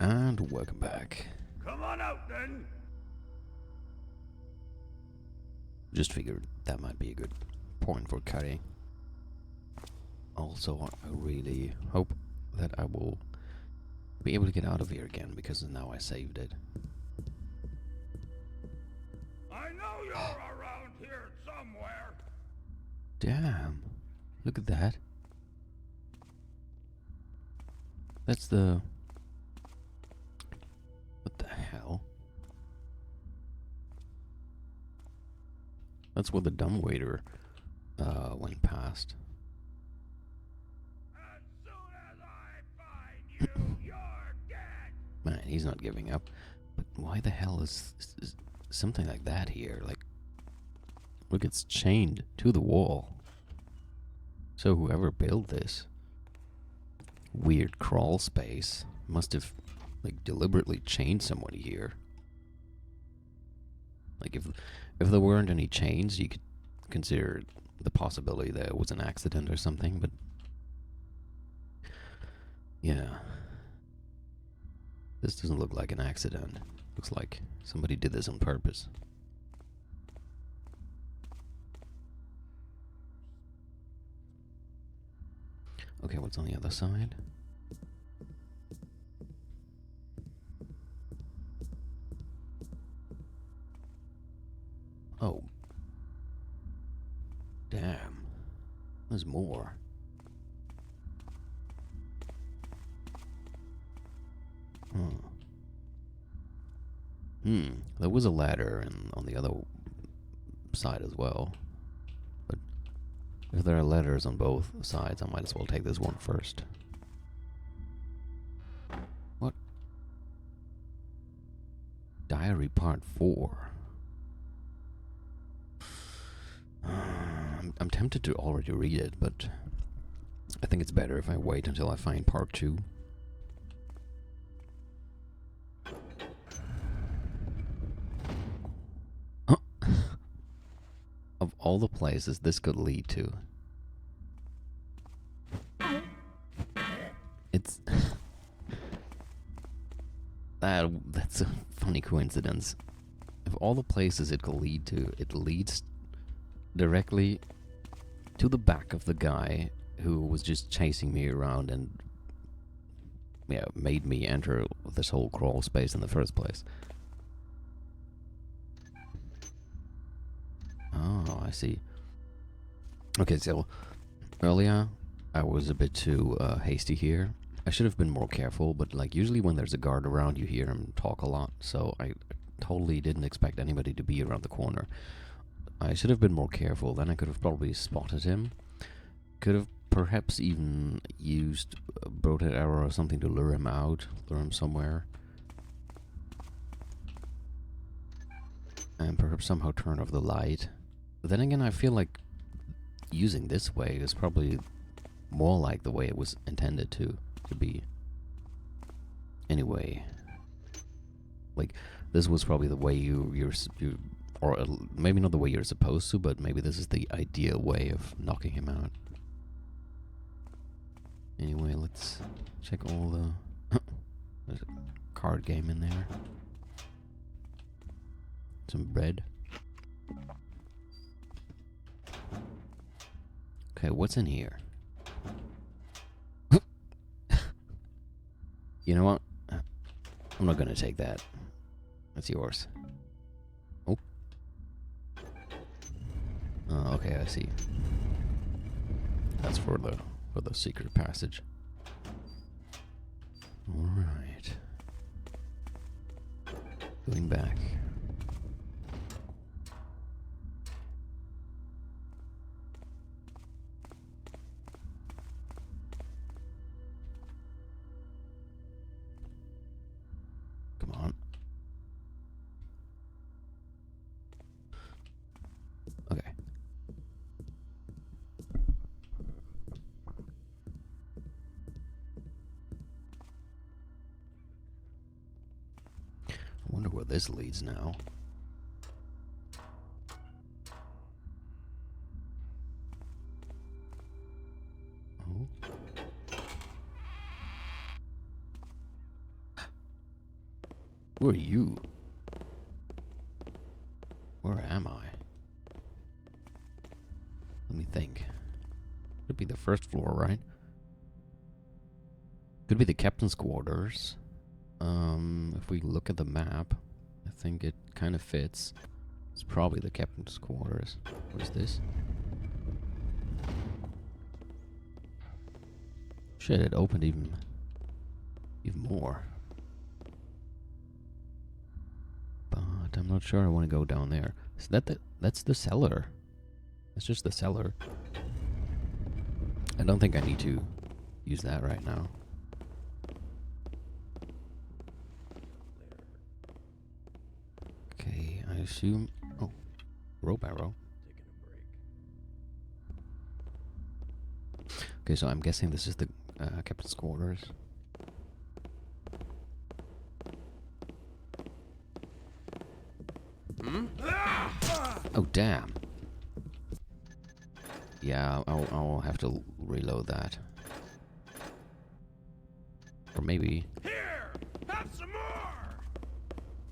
And welcome back. Come on out then. Just figured that might be a good point for cutting. Also, I really hope that I will be able to get out of here again, because now I saved it. I know you're around here somewhere. Damn. Look at that. That's the... What the hell? That's where the dumbwaiter went past. As soon as I find you, you're dead. Man, he's not giving up. But why the hell is something like that here? Like, look, it's chained to the wall. So whoever built this weird crawl space must have, like, deliberately chained somebody here. Like, if there weren't any chains, you could consider the possibility that it was an accident or something, but yeah. This doesn't look like an accident. Looks like somebody did this on purpose. Okay, what's on the other side? Oh. Damn. There's more. There was a ladder on the other side as well. But if there are ladders on both sides, I might as well take this one first. What? Diary Part 4. I'm tempted to already read it, but I think it's better if I wait until I find Part 2. Of all the places this could lead to. It's... that's a funny coincidence. Of all the places it could lead to, it leads directly to the back of the guy who was just chasing me around and, yeah, made me enter this whole crawl space in the first place. Oh, I see. Okay, so earlier I was a bit too hasty here. I should have been more careful, but like usually when there's a guard around, you hear him talk a lot, so I totally didn't expect anybody to be around the corner. I should have been more careful, then I could have probably spotted him. Could have perhaps even used a broadside arrow or something to lure him out, lure him somewhere. And perhaps somehow turn off the light. But then again, I feel like using this way is probably more like the way it was intended to be. Anyway, like this was probably the way you or maybe not the way you're supposed to, but maybe this is the ideal way of knocking him out. Anyway, let's check all the... There's a card game in there. Some bread. Okay, what's in here? You know what? I'm not gonna take that. That's yours. Oh. Okay, I see. That's for the secret passage. All right. Going back. Come on. Okay. I wonder where this leads now. Oh. Who are you? Where am I? Let me think. Could be the first floor, right? Could be the captain's quarters. If we look at the map, I think it kind of fits. It's probably the captain's quarters. What is this? Shit, it opened even more. But I'm not sure I want to go down there. Is that that's the cellar? That's just the cellar. I don't think I need to use that right now. Okay, I assume... Oh, rope arrow. Okay, so I'm guessing this is the captain's quarters. Oh, damn. Yeah, I'll have to reload that. Or maybe... Here! Have some more!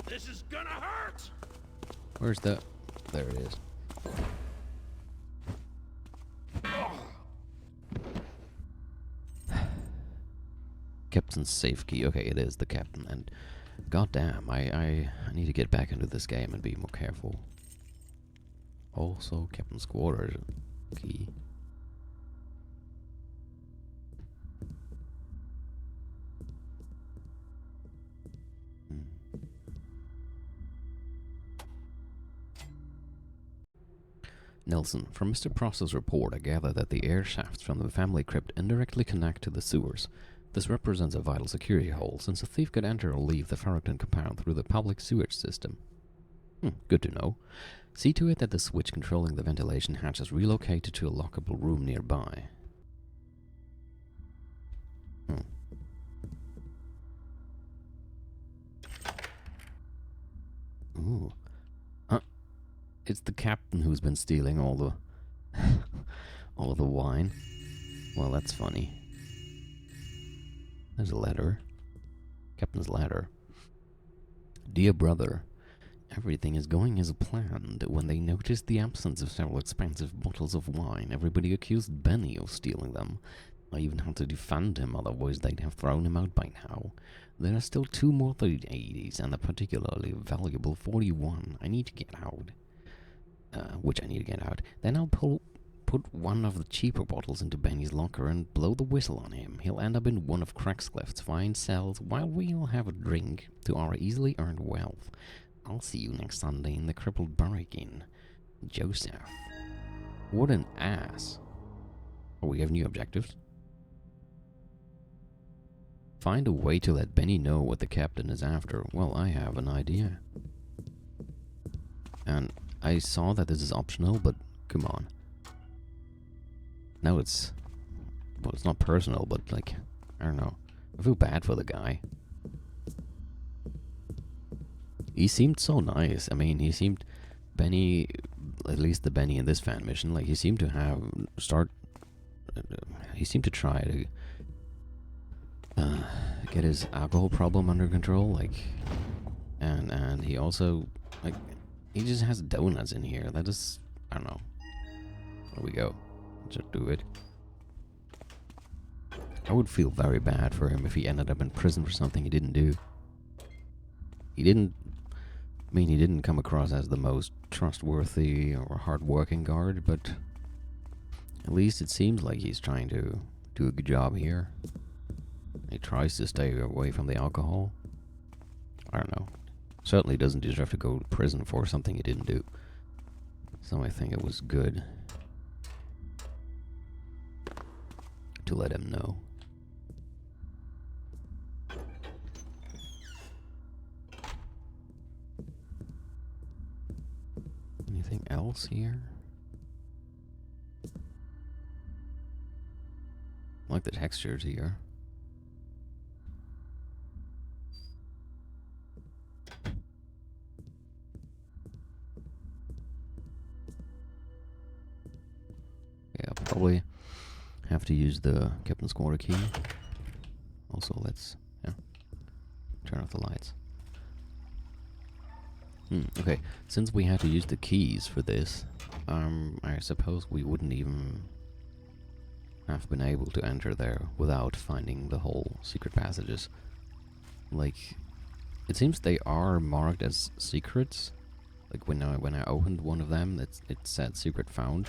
This is gonna hurt! Where's the... There it is. Captain's safe key. Okay, it is the captain. And goddamn, I need to get back into this game and be more careful. Also, captain's quarters key. Nelson, from Mr. Prosser's report, I gather that the air shafts from the family crypt indirectly connect to the sewers. This represents a vital security hole, since a thief could enter or leave the Farrington compound through the public sewage system. Good to know. See to it that the switch controlling the ventilation hatch is relocated to a lockable room nearby. Ooh. It's the captain who's been stealing all the all of the wine. Well, that's funny. There's a letter. Captain's letter. Dear brother, everything is going as planned. When they noticed the absence of several expensive bottles of wine, everybody accused Benny of stealing them. I even had to defend him, otherwise they'd have thrown him out by now. There are still 2 more 3080s and a particularly valuable 41. I need to get out. Which I need to get out. Then I'll put one of the cheaper bottles into Benny's locker and blow the whistle on him. He'll end up in one of Crackscliff's fine cells while we'll have a drink to our easily earned wealth. I'll see you next Sunday in the crippled barrack-inn. Joseph. What an ass. Oh, we have new objectives. Find a way to let Benny know what the captain is after. Well, I have an idea. And I saw that this is optional, but come on. Now it's... Well, it's not personal, but like, I don't know. I feel bad for the guy. He seemed so nice. I mean, he seemed... Benny... At least the Benny in this fan mission, like, he seemed to have... he seemed to try to... get his alcohol problem under control, like... And he also... Like... He just has donuts in here. That is... I don't know. There we go. Just do it. I would feel very bad for him if he ended up in prison for something he didn't do. He didn't... I mean, he didn't come across as the most trustworthy or hard-working guard, but... At least it seems like he's trying to do a good job here. He tries to stay away from the alcohol. I don't know. Certainly doesn't deserve to go to prison for something he didn't do. So I think it was good to let him know. Anything else here? I like the textures here. I'll probably have to use the captain's quarter key. Also, let's turn off the lights. Okay, since we had to use the keys for this, I suppose we wouldn't even have been able to enter there without finding the whole secret passages. Like, it seems they are marked as secrets. Like when I opened one of them, it said secret found.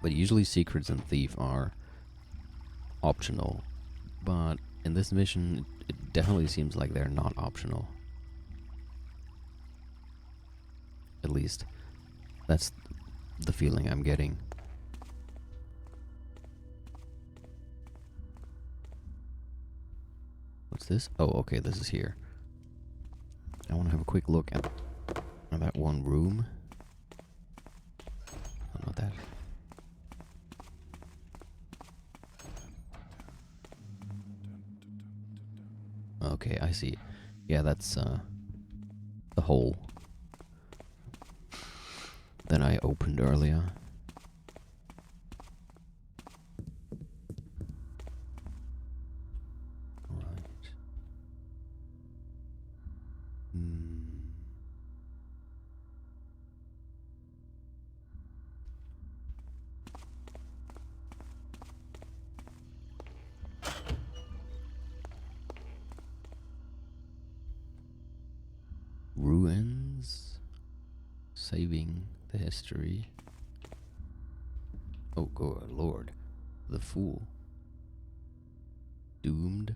But usually secrets in Thief are optional. But in this mission, it definitely seems like they're not optional. At least, that's the feeling I'm getting. What's this? Oh, okay, this is here. I want to have a quick look at that one room. Oh, not that. Okay, I see. Yeah, that's the hole that I opened earlier. Right. Ruins. Saving the history. Oh, good lord. The Fool. Doomed.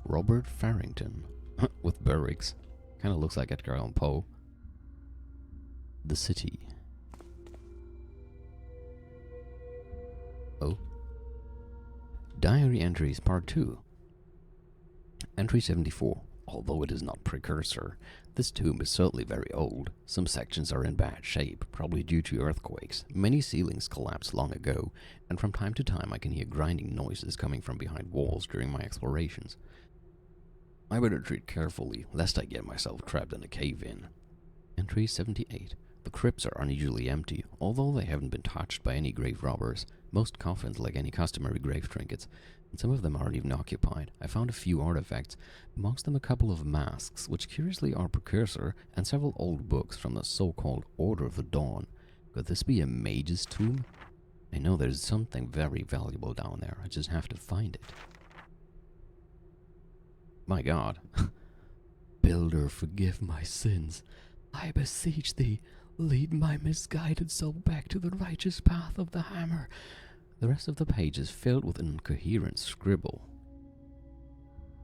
Robert Farrington. With Berwick's. Kind of looks like Edgar Allan Poe. The City. Oh. Diary Entries Part 2. Entry 74. Although it is not precursor, this tomb is certainly very old. Some sections are in bad shape, probably due to earthquakes. Many ceilings collapsed long ago, and from time to time I can hear grinding noises coming from behind walls during my explorations. I better tread carefully, lest I get myself trapped in a cave-in. Entry 78. The crypts are unusually empty, although they haven't been touched by any grave robbers. Most coffins lack any customary grave trinkets, and some of them aren't even occupied. I found a few artifacts, amongst them a couple of masks, which curiously are precursor, and several old books from the so-called Order of the Dawn. Could this be a mage's tomb? I know there's something very valuable down there, I just have to find it. My god. Builder, forgive my sins. I beseech thee, lead my misguided soul back to the righteous path of the hammer. The rest of the page is filled with incoherent scribble.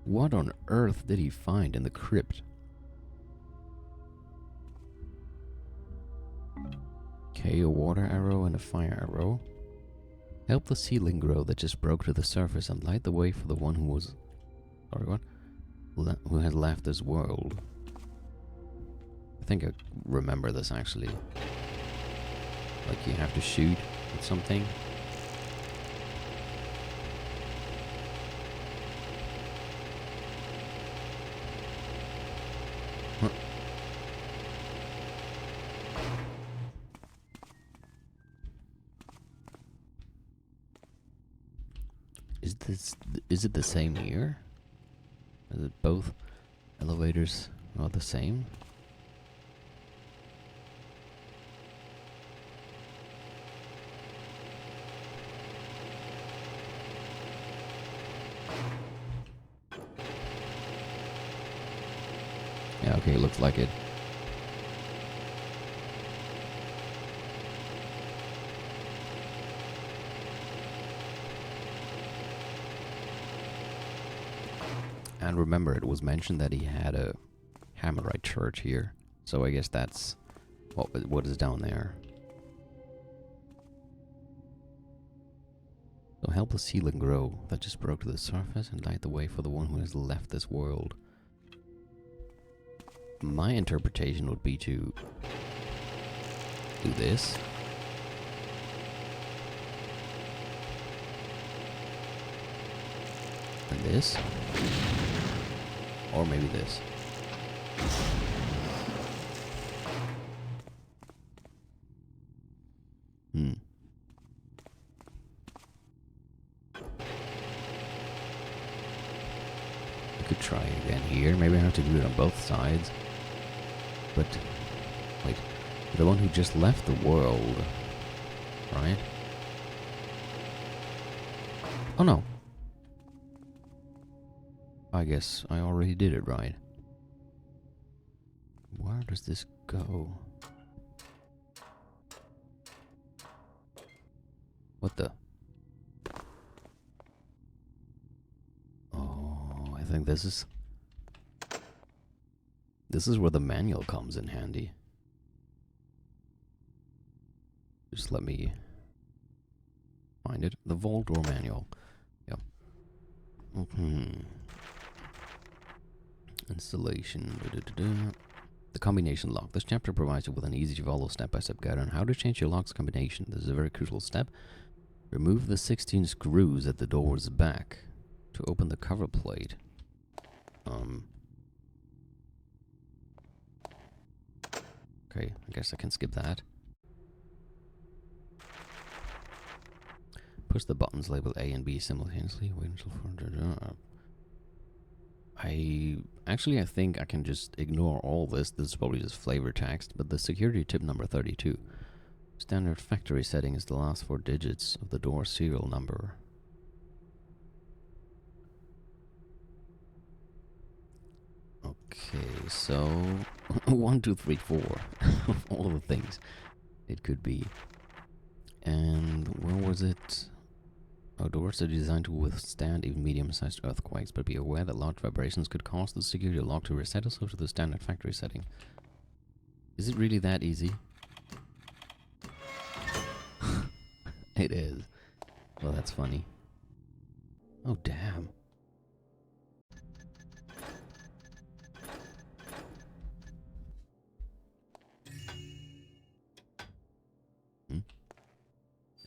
What on earth did he find in the crypt? Okay, a water arrow and a fire arrow. Help the ceiling grow that just broke to the surface and light the way for the one who was... Sorry, what? Who has left this world. I think I remember this actually. Like you have to shoot at something. Huh. Is it the same here? Is it both elevators are the same? Yeah, okay, looks like it. And remember, it was mentioned that he had a Hammerite church here, so I guess that's what is down there. So help the ceiling grow that just broke to the surface and light the way for the one who has left this world. My interpretation would be to do this. And this. Or maybe this. could try again here. Maybe I have to do it on both sides. But, wait. The one who just left the world, right? Oh no. I guess I already did it right. Where does this go? What the? Oh, I think this is where the manual comes in handy. Just let me find it. The vault door manual. Yep. Installation. The combination lock. This chapter provides you with an easy-to-follow step-by-step guide on how to change your lock's combination. This is a very crucial step. Remove the 16 screws at the door's back to open the cover plate. Okay, I guess I can skip that. Push the buttons labeled A and B simultaneously. Wait until I think I can just ignore all this. This is probably just flavor text, but the security tip number 32. Standard factory setting is the last 4 digits of the door serial number. Okay, so 1, 2, 3, 4 of all the things it could be. And where was it? Oh, doors are designed to withstand even medium-sized earthquakes, but be aware that large vibrations could cause the security lock to reset itself to the standard factory setting. Is it really that easy? It is. Well, that's funny. Oh, damn.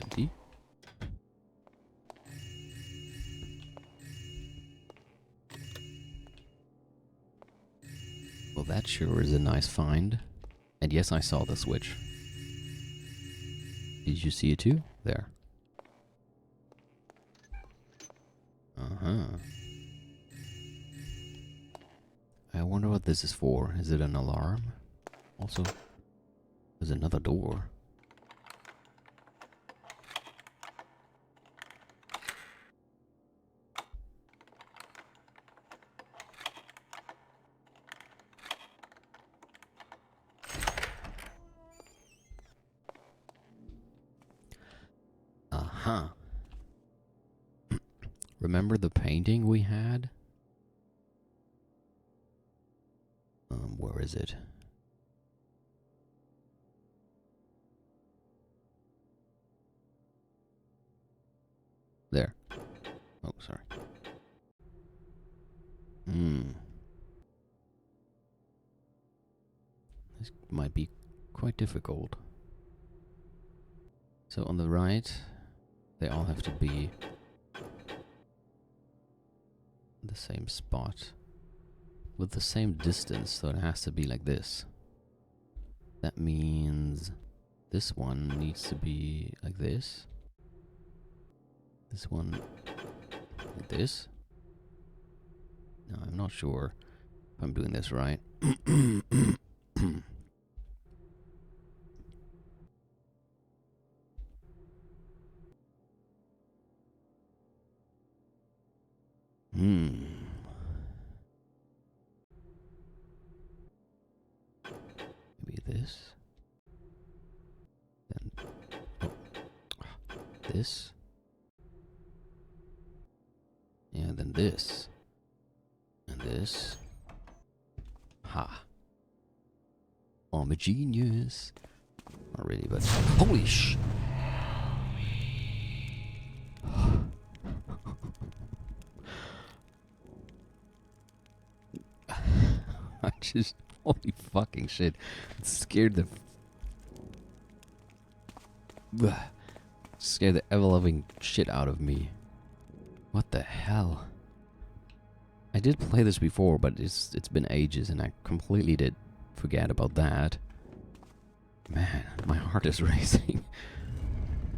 Empty? Well, that sure is a nice find. And yes, I saw the switch. Did you see it too? There. Uh-huh. I wonder what this is for. Is it an alarm? Also, there's another door. Uh-huh. Remember the painting we had? Where is it? There. Oh, sorry. This might be quite difficult. So on the right, they all have to be the same spot with the same distance, so it has to be like this. That means this one needs to be like this. This one like this. No, I'm not sure if I'm doing this right. Maybe this. Then this. Yeah, then this. And this. Ha. I'm a genius. Not really, but holy sh. I just, holy fucking shit. It scared the ever-loving shit out of me. What the hell? I did play this before, but it's been ages and I completely did forget about that. Man, my heart is racing.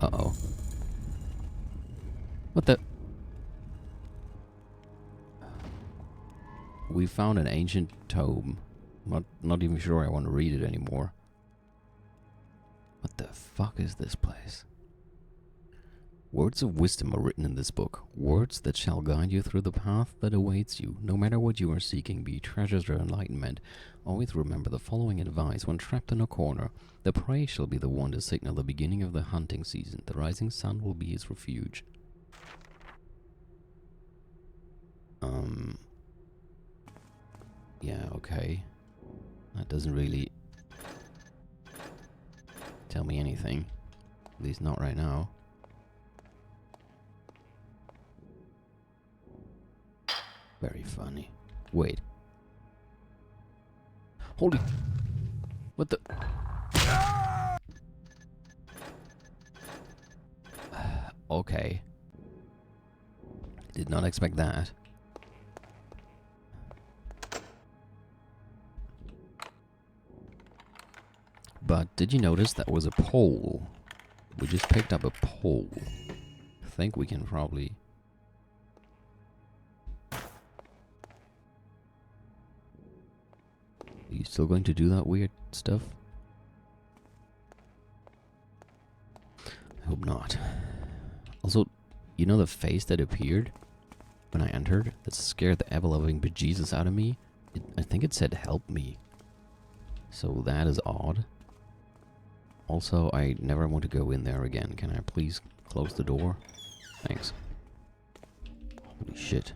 Uh-oh. What the? we found an ancient tome. Not even sure I want to read it anymore. What the fuck is this place? Words of wisdom are written in this book, words that shall guide you through the path that awaits you. No matter what you are seeking, be treasures or enlightenment, always remember the following advice. When trapped in a corner, the prey shall be the one to signal the beginning of the hunting season. The rising sun will be his refuge. Yeah, okay. That doesn't really tell me anything. At least not right now. Very funny. Wait. Holy... What the... Okay. Did not expect that. But did you notice that was a pole? We just picked up a pole. I think we can probably... Are you still going to do that weird stuff? I hope not. Also, you know the face that appeared when I entered? That scared the ever-loving bejesus out of me? I think it said, "Help me." So that is odd. Also, I never want to go in there again. Can I please close the door? Thanks. Holy shit.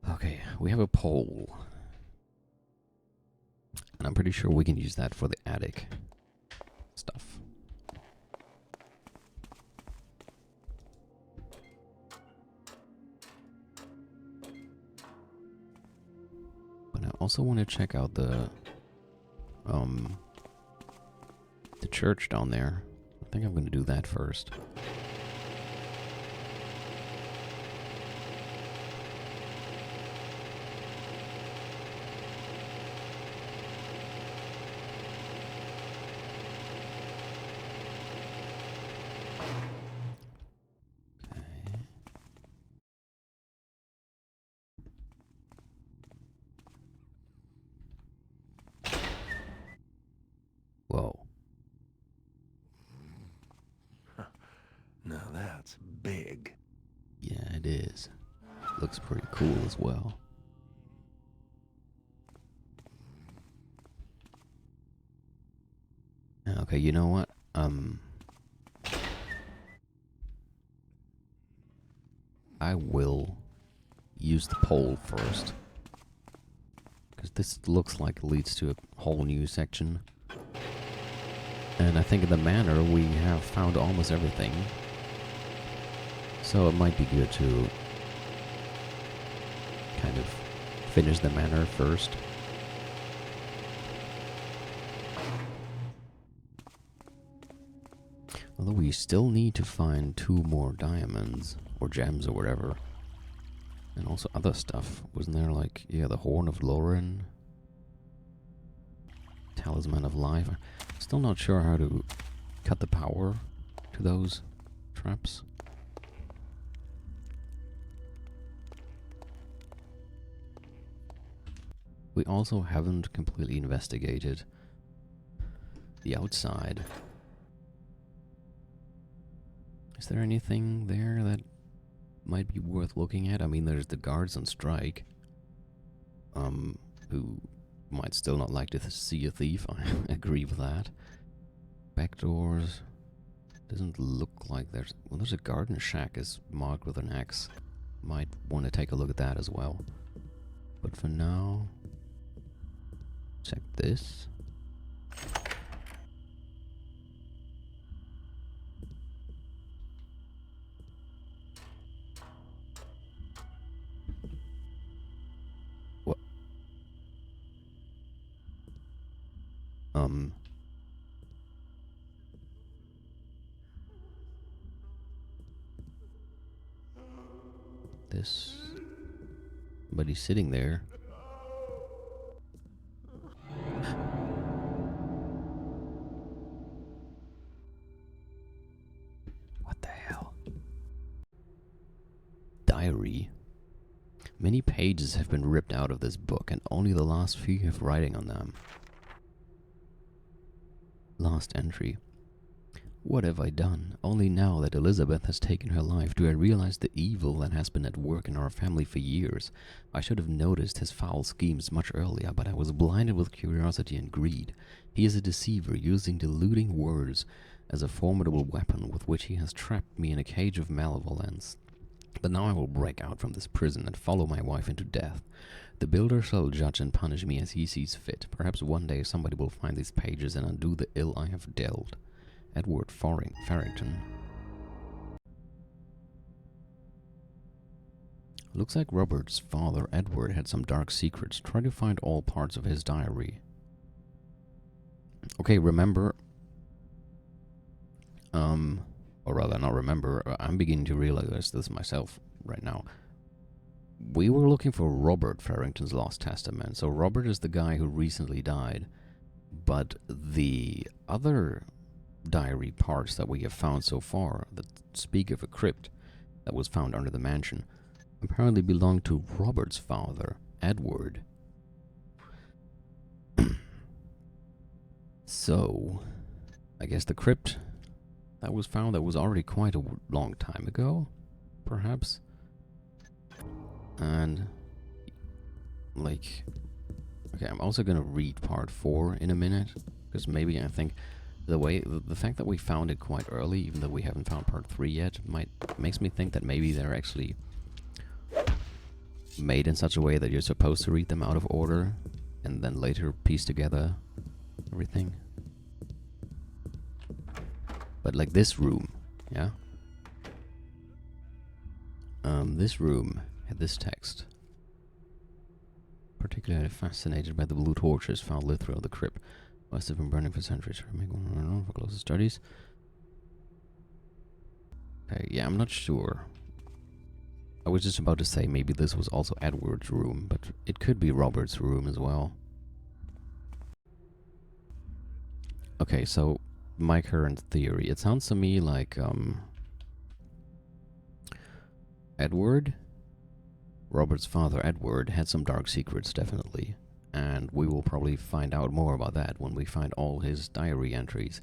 Okay, we have a pole. And I'm pretty sure we can use that for the attic stuff. But I also want to check out the church down there. I think I'm going to do that first. Whoa. Now that's big. Yeah, it is. Looks pretty cool as well. Okay, you know what? I will use the pole first. Because this looks like it leads to a whole new section. And I think in the manor we have found almost everything. So it might be good to kind of finish the manor first. Although we still need to find 2 more diamonds, or gems or whatever. And also other stuff. Wasn't there like, yeah, the Horn of Lauren? Talisman of Life. Still not sure how to cut the power to those traps. We also haven't completely investigated the outside. Is there anything there that might be worth looking at? I mean, there's the guards on strike, who might still not like to see a thief. I agree with that. Back doors. Doesn't look like there's... Well, there's a garden shack is marked with an X. Might want to take a look at that as well. But for now... Check this. What? This... But he's sitting there. What the hell? Diary. Many pages have been ripped out of this book, and only the last few have writing on them. Last entry. What have I done? Only now that Elizabeth has taken her life do I realize the evil that has been at work in our family for years. I should have noticed his foul schemes much earlier, but I was blinded with curiosity and greed. He is a deceiver, using deluding words as a formidable weapon with which he has trapped me in a cage of malevolence. But now I will break out from this prison and follow my wife into death. The builder shall judge and punish me as he sees fit. Perhaps one day somebody will find these pages and undo the ill I have dealt. Edward Farrington. Looks like Robert's father, Edward, had some dark secrets. Try to find all parts of his diary. Okay, remember... or rather, not remember, I'm beginning to realize this myself right now. We were looking for Robert Farrington's Lost Testament. So Robert is the guy who recently died. But the other diary parts that we have found so far that speak of a crypt that was found under the mansion apparently belong to Robert's father, Edward. So, I guess the crypt that was found that was already quite a long time ago, perhaps. And, like, okay, I'm also gonna read part 4 in a minute, because maybe I think the fact that we found it quite early, even though we haven't found part 3 yet, makes me think that maybe they're actually made in such a way that you're supposed to read them out of order and then later piece together everything. But like this room, yeah? This room had this text. Particularly fascinated by the blue torches found lit throughout the crypt. Must have been burning for centuries. Make one for closer studies. Okay, yeah, I'm not sure. I was just about to say maybe this was also Edward's room, but it could be Robert's room as well. Okay, so my current theory. It sounds to me like Edward, Robert's father Edward, had some dark secrets, definitely. And we will probably find out more about that when we find all his diary entries.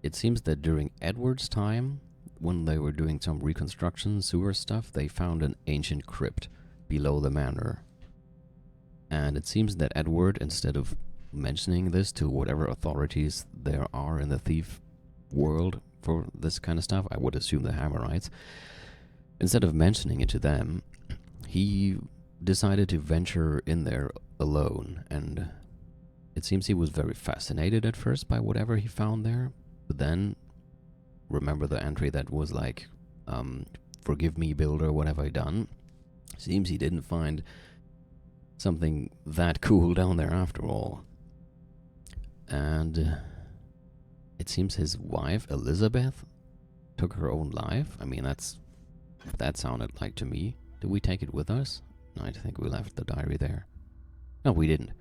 It seems that during Edward's time, when they were doing some reconstruction sewer stuff, they found an ancient crypt below the manor. And it seems that Edward, instead of mentioning this to whatever authorities there are in the thief world for this kind of stuff, I would assume the Hammerites, instead of mentioning it to them, he decided to venture in there alone, and it seems he was very fascinated at first by whatever he found there, but then, remember the entry that was like, forgive me, builder, what have I done? Seems he didn't find something that cool down there after all. And it seems his wife, Elizabeth, took her own life. I mean, that sounded like to me. Did we take it with us? No, I think we left the diary there. No, we didn't.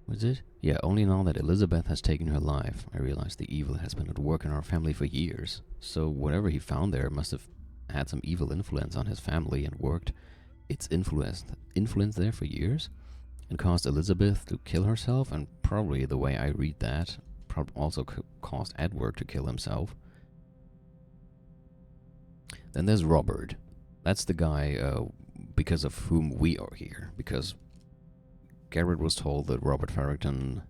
Was it? Yeah, only now that Elizabeth has taken her life, I realize the evil has been at work in our family for years. So whatever he found there must have had some evil influence on his family and worked its influence there for years and caused Elizabeth to kill herself, and probably the way I read that, also caused Edward to kill himself. Then there's Robert. That's the guy because of whom we are here. Because Garrett was told that Robert Farrington,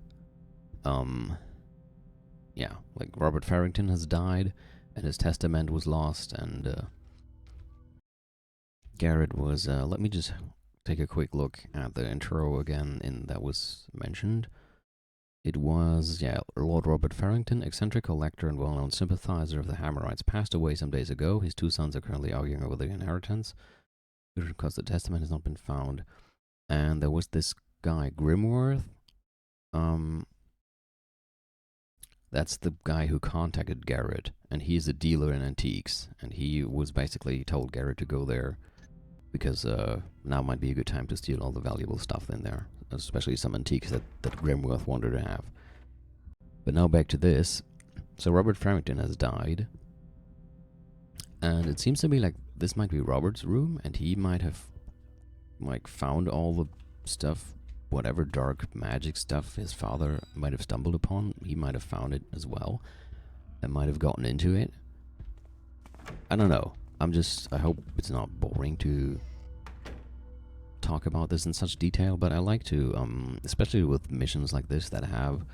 Robert Farrington has died, and his testament was lost, and Garrett was, let me just take a quick look at the intro again that was mentioned. It was, Lord Robert Farrington, eccentric collector and well-known sympathizer of the Hammerites, passed away some days ago. His 2 sons are currently arguing over the inheritance, because the testament has not been found. And there was this guy, Grimworth. That's the guy who contacted Garrett, and he's a dealer in antiques, and he was basically told Garrett to go there because now might be a good time to steal all the valuable stuff in there, especially some antiques that Grimworth wanted to have. But now back to this. So Robert Farrington has died, And it seems to me like this might be Robert's room, and he might have like found all the stuff, whatever dark magic stuff his father might have stumbled upon. He might have found it as well, and might have gotten into it. I don't know. I hope it's not boring to talk about this in such detail, but I like to, especially with missions like this that have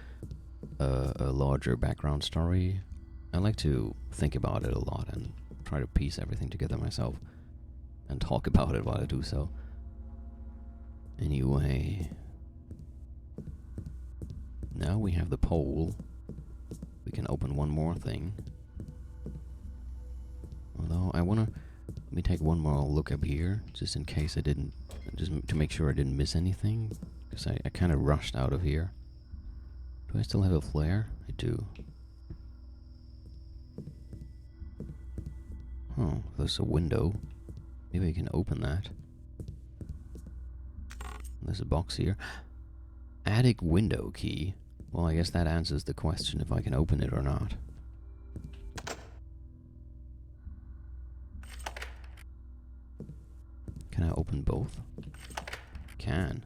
a larger background story, I like to think about it a lot and try to piece everything together myself and talk about it while I do so. Anyway, now we have the pole. We can open one more thing. Although I wanna, let me take one more look up here, just in case I didn't, just to make sure I didn't miss anything, because I kind of rushed out of here. Do I still have a flare? I do. Oh, there's a window. Maybe I can open that. There's a box here. Attic window key. Well, I guess that answers the question if I can open it or not. Can I open both? Can.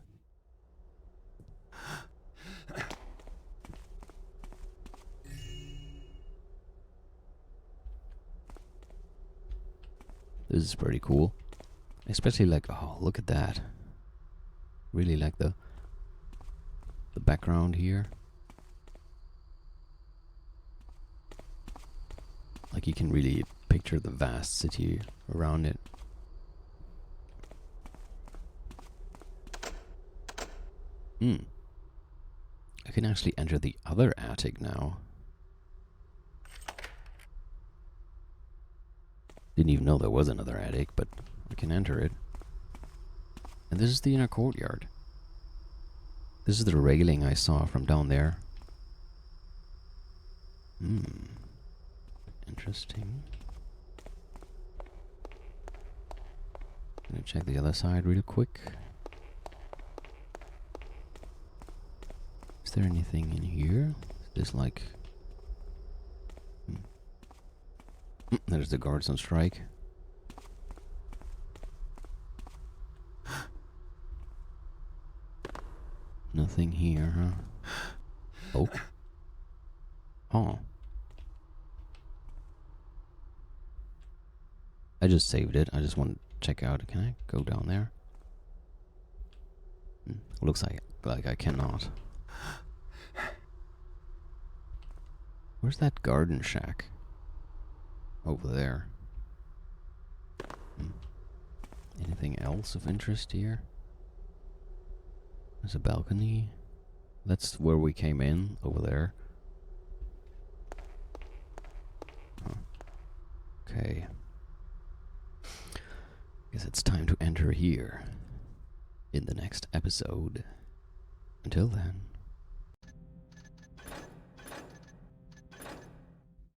This is pretty cool. Especially like, oh, look at that. Really like the background here. Like you can really picture the vast city around it. I can actually enter the other attic now. Didn't even know there was another attic, but I can enter it. And this is the inner courtyard. This is the railing I saw from down there. Interesting. Gonna check the other side real quick. Is there anything in here? Is this like... There's the guards on strike. Nothing here, huh? Oh. Oh. I just saved it. I just want to check out. Can I go down there? Looks like I cannot. Where's that garden shack? Over there. Anything else of interest here? There's a balcony. That's where we came in, over there. Huh. Okay. Guess it's time to enter here in the next episode. Until then.